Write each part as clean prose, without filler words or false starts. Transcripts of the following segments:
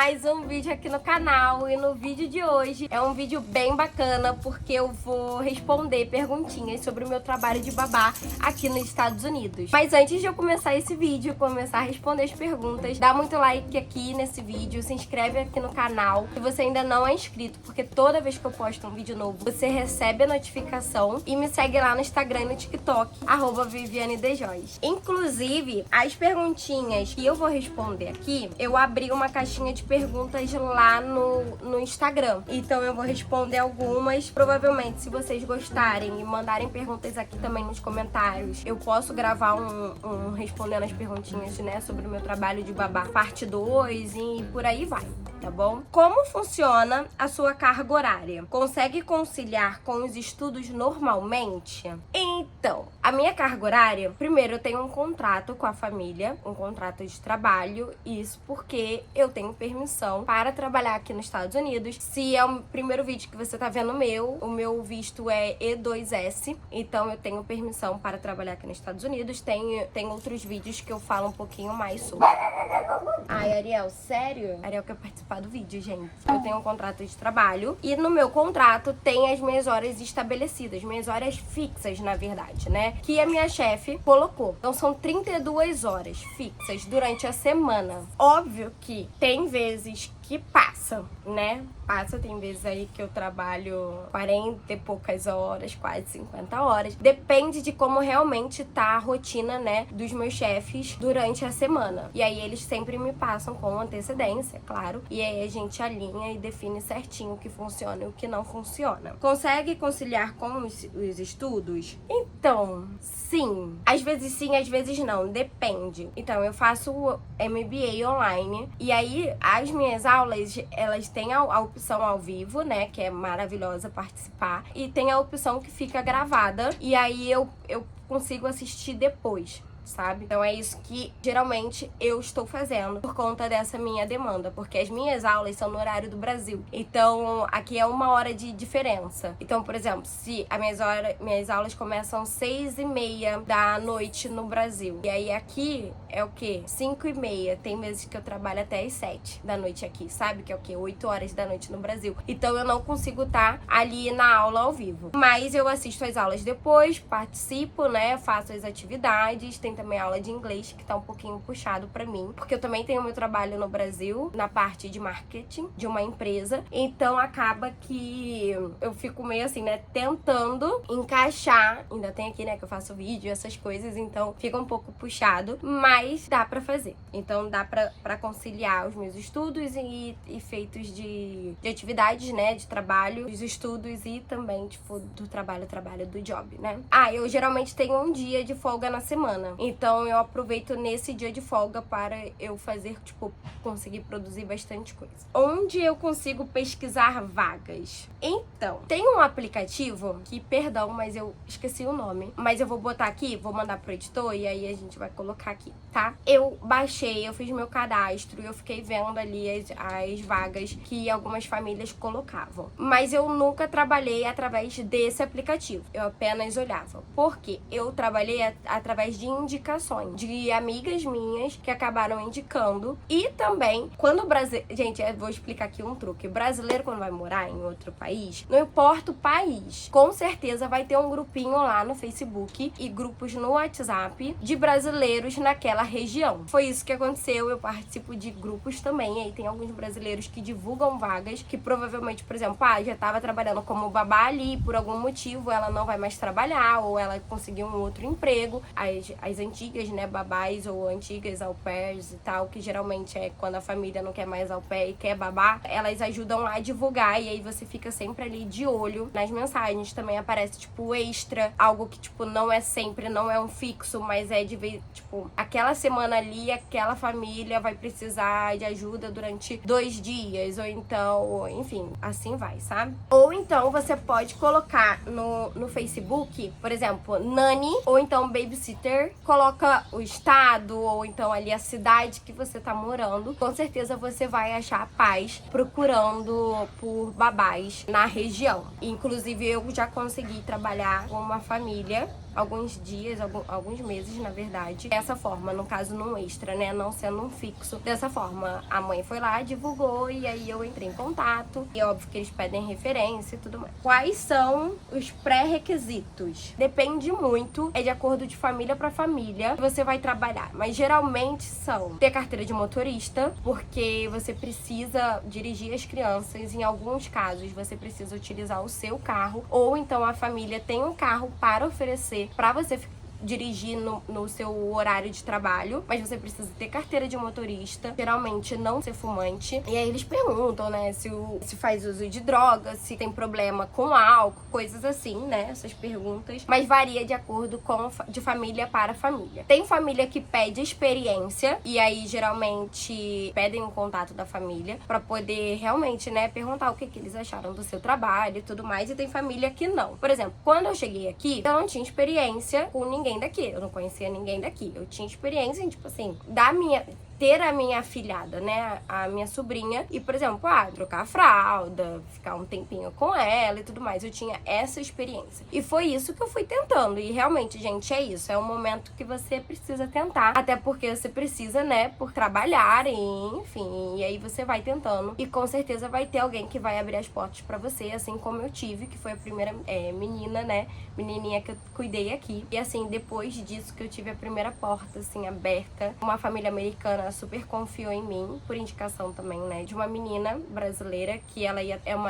mais um vídeo aqui no canal. E no vídeo de hoje é um vídeo bem bacana, porque eu vou responder perguntinhas sobre o meu trabalho de babá aqui nos Estados Unidos. Mas antes de eu começar esse vídeo, começar a responder as perguntas, dá muito like aqui nesse vídeo, se inscreve aqui no canal se você ainda não é inscrito, porque toda vez que eu posto um vídeo novo, você recebe a notificação, e me segue lá no Instagram e no TikTok, @VivianeDeJoias. Inclusive, as perguntinhas que eu vou responder aqui, eu abri uma caixinha de perguntas lá no Instagram. Então eu vou responder algumas. Provavelmente, se vocês gostarem e mandarem perguntas aqui também nos comentários, eu posso gravar um respondendo as perguntinhas, né, sobre o meu trabalho de babá, parte 2 e por aí vai. Tá bom? Como funciona a sua carga horária? Consegue conciliar com os estudos normalmente? Então, a minha carga horária, primeiro eu tenho um contrato com a família, um contrato de trabalho, isso porque eu tenho permissão para trabalhar aqui nos Estados Unidos. Se é o primeiro vídeo que você tá vendo o meu visto é E2S, então eu tenho permissão para trabalhar aqui nos Estados Unidos. Tem outros vídeos que eu falo um pouquinho mais sobre. Ai, Ariel, sério? Ariel quer participar do vídeo, gente. Eu tenho um contrato de trabalho e no meu contrato tem as minhas horas estabelecidas, minhas horas fixas, na verdade, né? Que a minha chefe colocou. Então são 32 horas fixas durante a semana. Óbvio que tem vezes que passa, né? Tem vezes aí que eu trabalho 40 e poucas horas, quase 50 horas. Depende de como realmente tá a rotina, né, dos meus chefes durante a semana. E aí eles sempre me passam com antecedência, claro. E aí a gente alinha e define certinho o que funciona e o que não funciona. Consegue conciliar com os estudos? Então, sim. Às vezes não. Depende. Então, eu faço o MBA online. E aí, as minhas aulas, elas têm a opção ao vivo, né, que é maravilhosa participar, e tem a opção que fica gravada, e aí eu consigo assistir depois, sabe? Então é isso que geralmente eu estou fazendo por conta dessa minha demanda, porque as minhas aulas são no horário do Brasil, então aqui é 1 hora de diferença. Então, por exemplo, se minhas aulas começam 6h30 da noite no Brasil, e aí aqui é o quê? 5h30. Tem meses que eu trabalho até as 7 da noite aqui, sabe? Que é o quê? 8 horas da noite no Brasil. Então eu não consigo estar ali na aula ao vivo, mas eu assisto as aulas depois, participo, né, faço as atividades. Tem também aula de inglês, que tá um pouquinho puxado pra mim, porque eu também tenho meu trabalho no Brasil, na parte de marketing de uma empresa, então acaba que eu fico meio assim, né, tentando encaixar, ainda tem aqui, né, que eu faço vídeo, essas coisas, então fica um pouco puxado, mas dá pra fazer. Então dá pra conciliar os meus estudos e feitos de atividades, né, de trabalho, dos estudos e também, tipo, do trabalho do job, né. Eu geralmente tenho um dia de folga na semana. Então eu aproveito nesse dia de folga para eu fazer, tipo, conseguir produzir bastante coisa. Onde eu consigo pesquisar vagas? Então, tem um aplicativo que, perdão, mas eu esqueci o nome, mas eu vou botar aqui, vou mandar pro editor e aí a gente vai colocar aqui, tá? Eu baixei, eu fiz meu cadastro e eu fiquei vendo ali as vagas que algumas famílias colocavam. Mas eu nunca trabalhei através desse aplicativo, eu apenas olhava. Porque eu trabalhei através de indicações de amigas minhas que acabaram indicando. E também, quando o brasileiro... Gente, eu vou explicar aqui um truque. O brasileiro, quando vai morar em outro país, não importa o país, com certeza vai ter um grupinho lá no Facebook e grupos no WhatsApp de brasileiros naquela região. Foi isso que aconteceu. Eu participo de grupos também. Aí tem alguns brasileiros que divulgam vagas que provavelmente, por exemplo, já estava trabalhando como babá ali, por algum motivo ela não vai mais trabalhar, ou ela conseguiu um outro emprego. As antigas, né, babás ou antigas au pairs e tal, que geralmente é quando a família não quer mais au pair e quer babá, elas ajudam lá a divulgar, e aí você fica sempre ali de olho nas mensagens. Também aparece, tipo, extra, algo que, tipo, não é sempre, não é um fixo, mas é de vez, tipo, aquela semana ali, aquela família vai precisar de ajuda durante 2 dias, ou então, enfim, assim vai, sabe? Ou então você pode colocar no Facebook, por exemplo, nanny, ou então babysitter, coloca o estado ou então ali a cidade que você tá morando. Com certeza você vai achar pais procurando por babás na região. Inclusive eu já consegui trabalhar com uma família alguns dias, alguns meses, na verdade, dessa forma, no caso num extra, né, não sendo um fixo. Dessa forma, a mãe foi lá, divulgou, e aí eu entrei em contato, e é óbvio que eles pedem referência e tudo mais. Quais são os pré-requisitos? Depende muito, é de acordo de família para família que você vai trabalhar, mas geralmente são ter carteira de motorista, porque você precisa dirigir as crianças, em alguns casos você precisa utilizar o seu carro, ou então a família tem um carro para oferecer para você dirigir no seu horário de trabalho, mas você precisa ter carteira de motorista, geralmente não ser fumante. E aí eles perguntam, né, se faz uso de droga, se tem problema com álcool, coisas assim, né, essas perguntas. Mas varia de acordo de família para família. Tem família que pede experiência, e aí geralmente pedem o contato da família pra poder realmente, né, perguntar o que eles acharam do seu trabalho e tudo mais. E tem família que não. Por exemplo, quando eu cheguei aqui, eu não tinha experiência com ninguém daqui, eu não conhecia ninguém daqui. Eu tinha experiência em, tipo assim, ter a minha afilhada, né, a minha sobrinha, e, por exemplo, trocar a fralda, ficar um tempinho com ela e tudo mais. Eu tinha essa experiência. E foi isso que eu fui tentando. E realmente, gente, é isso. É um momento que você precisa tentar. Até porque você precisa, né, por trabalhar, e, enfim. E aí você vai tentando. E com certeza vai ter alguém que vai abrir as portas pra você, assim como eu tive, que foi a primeira menina, né, menininha que eu cuidei aqui. E assim, depois disso que eu tive a primeira porta, assim, aberta, uma família americana super confiou em mim, por indicação também, né, de uma menina brasileira que ela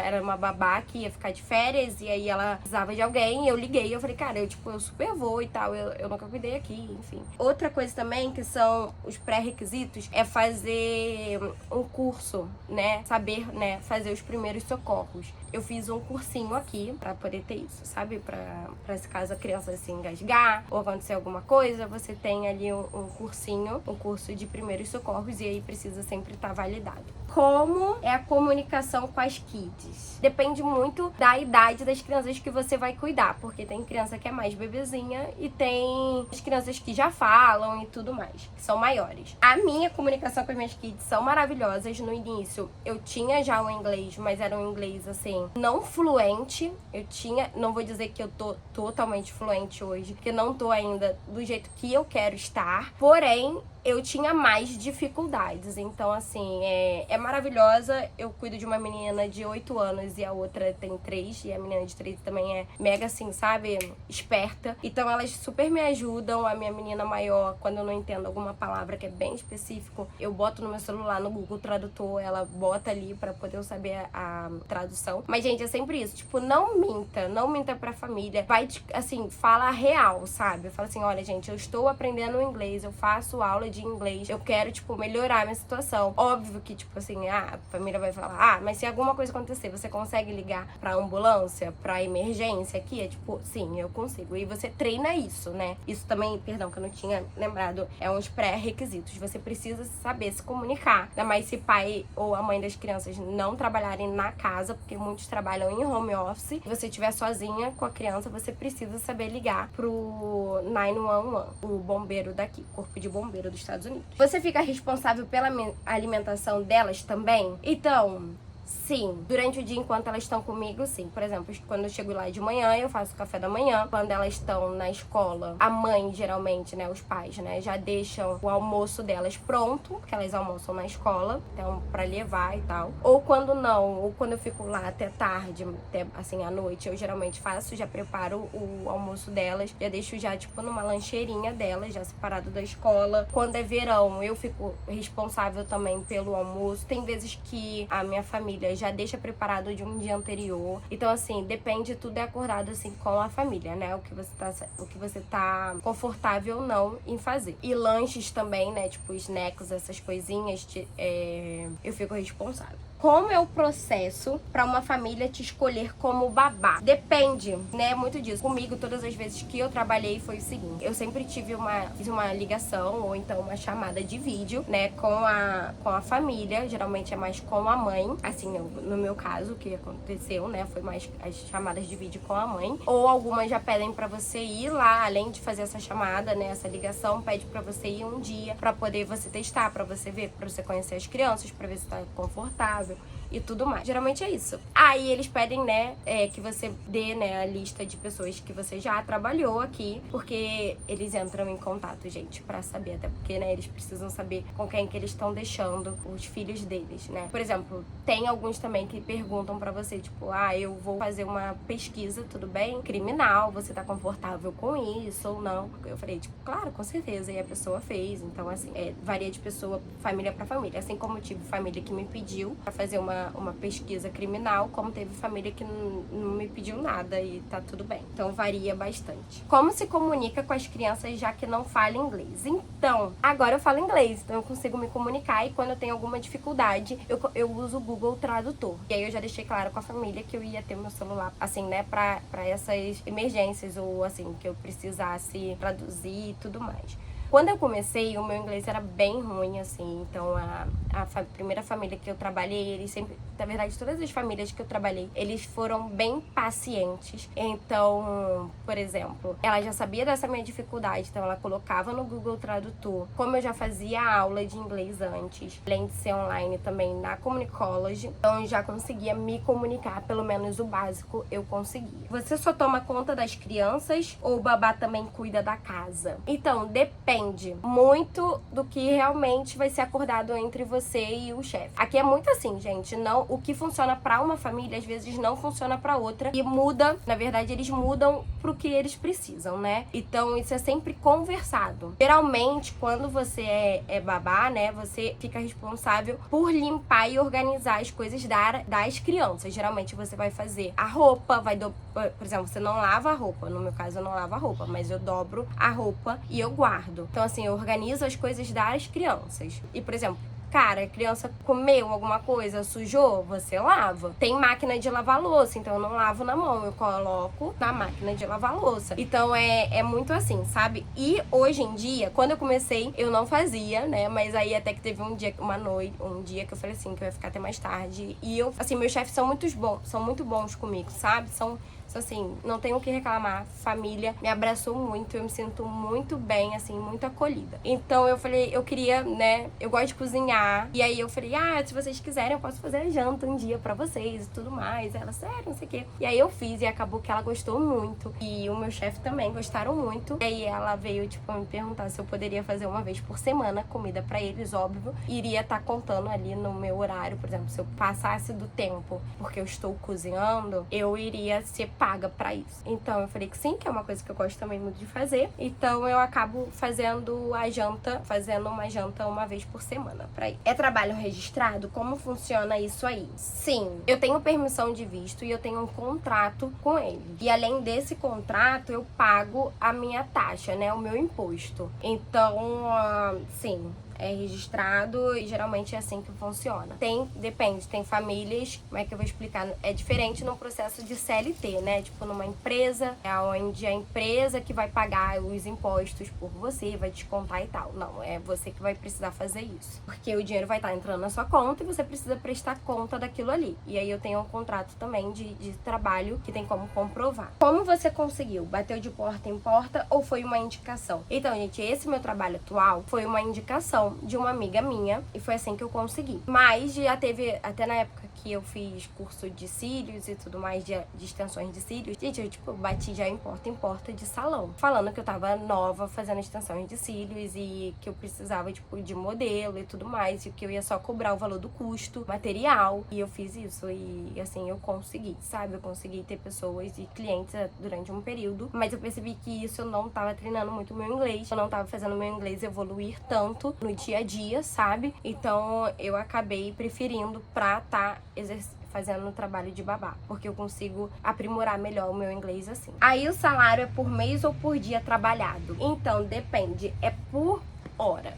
era uma babá que ia ficar de férias, e aí ela precisava de alguém, e eu liguei, e eu falei, cara, eu super vou e tal, eu nunca cuidei aqui, enfim. Outra coisa também que são os pré-requisitos é fazer um curso, né, saber, né, fazer os primeiros socorros. Eu fiz um cursinho aqui pra poder ter isso, sabe, pra se caso a criança se engasgar ou acontecer alguma coisa, você tem ali um cursinho, um curso de primeiros socorros, e aí precisa sempre estar validado. Como é a comunicação com as kids? Depende muito da idade das crianças que você vai cuidar, porque tem criança que é mais bebezinha e tem as crianças que já falam e tudo mais, que são maiores. A minha comunicação com as minhas kids são maravilhosas. No início eu tinha já o inglês, mas era um inglês assim, não fluente. Não vou dizer que eu tô totalmente fluente hoje, porque não tô ainda do jeito que eu quero estar, porém eu tinha mais dificuldades. Então, assim, é maravilhosa. Eu cuido de uma menina de 8 anos e a outra tem 3. E a menina de 3 também é mega, assim, sabe? Esperta. Então, elas super me ajudam. A minha menina maior, quando eu não entendo alguma palavra que é bem específico, eu boto no meu celular, no Google Tradutor, ela bota ali pra poder eu saber a tradução. Mas, gente, é sempre isso. Tipo, não minta pra família. Vai, assim, fala a real, sabe? Fala assim, olha, gente, eu estou aprendendo inglês, eu faço aula de inglês, eu quero, tipo, melhorar a minha situação. Óbvio que, tipo assim, a família vai falar, mas se alguma coisa acontecer, você consegue ligar pra ambulância, pra emergência aqui? É tipo, sim, eu consigo. E você treina isso, né? Isso também, perdão, que eu não tinha lembrado, é uns pré-requisitos. Você precisa saber se comunicar. Ainda mais se pai ou a mãe das crianças não trabalharem na casa, porque muitos trabalham em home office. Se você estiver sozinha com a criança, você precisa saber ligar pro 911, o bombeiro daqui, corpo de bombeiro dos Estados Unidos. Você fica responsável pela alimentação delas também? Então, sim, durante o dia enquanto elas estão comigo, sim. Por exemplo, quando eu chego lá de manhã, eu faço o café da manhã. Quando elas estão na escola, a mãe, geralmente, né, os pais, né, já deixam o almoço delas pronto, porque elas almoçam na escola, então, pra levar e tal. Ou quando não, ou quando eu fico lá até tarde, até, assim, à noite, eu geralmente já preparo o almoço delas, já deixo já, tipo, numa lancheirinha delas, já separado da escola. Quando é verão, eu fico responsável também pelo almoço. Tem vezes que a minha família já deixa preparado de um dia anterior. Então, assim, depende, tudo é acordado, assim, com a família, né? O que você tá confortável ou não em fazer. E lanches também, né? Tipo, snacks, essas coisinhas, eu fico responsável. Como é o processo para uma família te escolher como babá? Depende, né? Muito disso. Comigo, todas as vezes que eu trabalhei, foi o seguinte. Eu sempre fiz uma ligação ou então uma chamada de vídeo, né? Com a família. Geralmente é mais com a mãe. Assim, no meu caso, o que aconteceu, né? Foi mais as chamadas de vídeo com a mãe. Ou algumas já pedem para você ir lá, além de fazer essa chamada, né? Essa ligação, pede para você ir um dia para poder você testar, para você ver, para você conhecer as crianças, para ver se tá confortável. e tudo mais. Geralmente é isso. Aí eles pedem, né, que você dê, né, a lista de pessoas que você já trabalhou aqui, porque eles entram em contato, gente, pra saber, até porque, né, eles precisam saber com quem que eles estão deixando os filhos deles, né. Por exemplo, tem alguns também que perguntam pra você, tipo, eu vou fazer uma pesquisa, tudo bem? Criminal, você tá confortável com isso ou não? Eu falei, tipo, claro, com certeza, e a pessoa fez. Então, assim, varia de pessoa, família pra família. Assim como eu tive família que me pediu pra fazer uma pesquisa criminal, como teve família que não me pediu nada e tá tudo bem. Então, varia bastante. Como se comunica com as crianças já que não falam inglês? Então, agora eu falo inglês, então eu consigo me comunicar, e quando eu tenho alguma dificuldade, eu uso o Google Tradutor. E aí eu já deixei claro com a família que eu ia ter meu celular, assim, né, pra essas emergências, ou assim, que eu precisasse traduzir e tudo mais. Quando eu comecei, o meu inglês era bem ruim, assim, então a primeira família que eu trabalhei, eles sempre, na verdade, todas as famílias que eu trabalhei, eles foram bem pacientes. Então, por exemplo, ela já sabia dessa minha dificuldade, então ela colocava no Google Tradutor. Como eu já fazia aula de inglês antes, além de ser online também na Communicology, então eu já conseguia me comunicar, pelo menos o básico eu conseguia. Você só toma conta das crianças ou o babá também cuida da casa? Então, depende muito do que realmente vai ser acordado entre você e o chefe. Aqui é muito assim, gente, não, o que funciona pra uma família às vezes não funciona pra outra, e muda, na verdade eles mudam pro que eles precisam, né? Então isso é sempre conversado. Geralmente quando você é babá, né, você fica responsável por limpar e organizar as coisas das crianças. Geralmente você vai fazer a roupa, por exemplo, você não lava a roupa, no meu caso eu não lavo a roupa, mas eu dobro a roupa e eu guardo. Então, assim, eu organizo as coisas das crianças. E, por exemplo, cara, a criança comeu alguma coisa, sujou, você lava. Tem máquina de lavar louça, então eu não lavo na mão, eu coloco na máquina de lavar louça. Então é muito assim, sabe? E hoje em dia, quando eu comecei, eu não fazia, né? Mas aí até que teve um dia que eu falei assim, que eu ia ficar até mais tarde. E eu, assim, meus chefes são muito bons comigo, sabe? Assim, não tenho o que reclamar. Família me abraçou muito, eu me sinto muito bem, assim, muito acolhida. Então eu falei, eu queria, né, eu gosto de cozinhar. E aí eu falei, se vocês quiserem eu posso fazer a janta um dia pra vocês e tudo mais. Ela, sério, não sei o quê. E aí eu fiz e acabou que ela gostou muito. E o meu chefe também gostaram muito. E aí ela veio, tipo, me perguntar se eu poderia fazer uma vez por semana comida pra eles, óbvio. Iria estar contando ali no meu horário, por exemplo, se eu passasse do tempo porque eu estou cozinhando, eu iria ser paga pra isso. Então eu falei que sim, que é uma coisa que eu gosto também muito de fazer. Então eu acabo fazendo uma janta uma vez por semana pra ir. É trabalho registrado? Como funciona isso aí? Sim, eu tenho permissão de visto e eu tenho um contrato com ele. E além desse contrato, eu pago a minha taxa, né? O meu imposto. Então, sim, é registrado e geralmente é assim que funciona. Depende, tem famílias, como é que eu vou explicar? É diferente no processo de CLT, né? Tipo, numa empresa, é onde a empresa que vai pagar os impostos por você, vai descontar e tal. Não, é você que vai precisar fazer isso. Porque o dinheiro vai estar entrando na sua conta e você precisa prestar conta daquilo ali. E aí eu tenho um contrato também de trabalho que tem como comprovar. Como você conseguiu? Bateu de porta em porta ou foi uma indicação? Então, gente, esse meu trabalho atual foi uma indicação de uma amiga minha e foi assim que eu consegui. Mas já teve, até na época que eu fiz curso de cílios e tudo mais, de extensões de cílios, gente, eu tipo bati já em porta de salão, falando que eu tava nova fazendo extensões de cílios e que eu precisava tipo de modelo e tudo mais, e que eu ia só cobrar o valor do custo material. E eu fiz isso e assim eu consegui, sabe? Eu consegui ter pessoas e clientes durante um período, mas eu percebi que isso eu não tava treinando muito o meu inglês, eu não tava fazendo o meu inglês evoluir tanto no dia a dia, sabe? Então eu acabei preferindo pra fazendo um trabalho de babá, porque eu consigo aprimorar melhor o meu inglês assim. Aí o salário é por mês ou por dia trabalhado? Então depende, é por hora.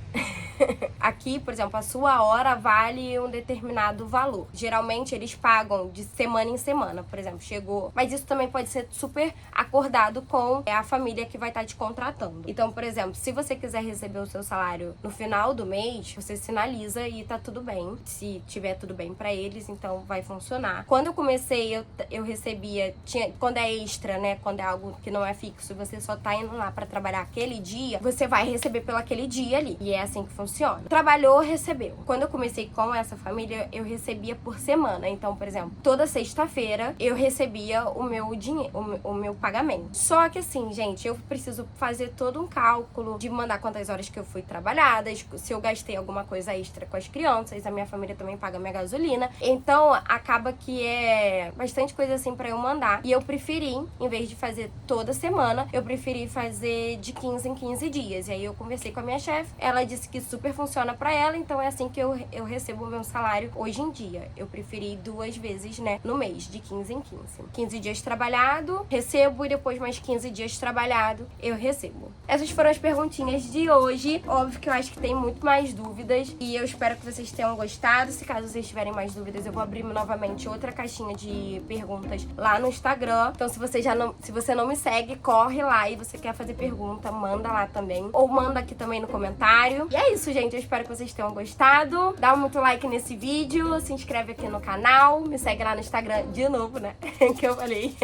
Aqui, por exemplo, a sua hora vale um determinado valor. Geralmente eles pagam de semana em semana, por exemplo, chegou. Mas isso também pode ser super acordado com a família que vai estar te contratando. Então, por exemplo, se você quiser receber o seu salário no final do mês, você sinaliza e tá tudo bem. Se tiver tudo bem pra eles, então vai funcionar. Quando eu comecei, eu recebia, quando é extra, né? Quando é algo que não é fixo, você só tá indo lá pra trabalhar aquele dia, você vai receber pelo aquele dia ali. E é assim que funciona. funciona. Trabalhou, recebeu. Quando eu comecei com essa família, eu recebia por semana. Então, por exemplo, toda sexta-feira eu recebia o meu dinheiro, o meu pagamento. Só que assim, gente, eu preciso fazer todo um cálculo de mandar quantas horas que eu fui trabalhadas, se eu gastei alguma coisa extra com as crianças, a minha família também paga minha gasolina. Então, acaba que é bastante coisa assim pra eu mandar. E eu preferi, em vez de fazer toda semana, eu preferi fazer de 15 em 15 dias. E aí eu conversei com a minha chefe, ela disse que super funciona pra ela, então é assim que eu recebo o meu salário hoje em dia. Eu preferi 2 vezes, né, no mês, de 15 em 15. 15 dias trabalhado, recebo, e depois mais 15 dias trabalhado, eu recebo. Essas foram as perguntinhas de hoje. Óbvio que eu acho que tem muito mais dúvidas e eu espero que vocês tenham gostado. Se caso vocês tiverem mais dúvidas, eu vou abrir novamente outra caixinha de perguntas lá no Instagram. Então, se você não me segue, corre lá e você quer fazer pergunta, manda lá também. Ou manda aqui também no comentário. E é isso, gente. Eu espero que vocês tenham gostado. Dá muito like nesse vídeo, se inscreve aqui no canal, me segue lá no Instagram de novo, né? Que eu falei.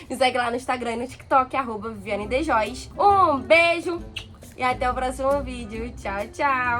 Me segue lá no Instagram e no TikTok, @VivianeDeJoias. Um beijo e até o próximo vídeo. Tchau, tchau!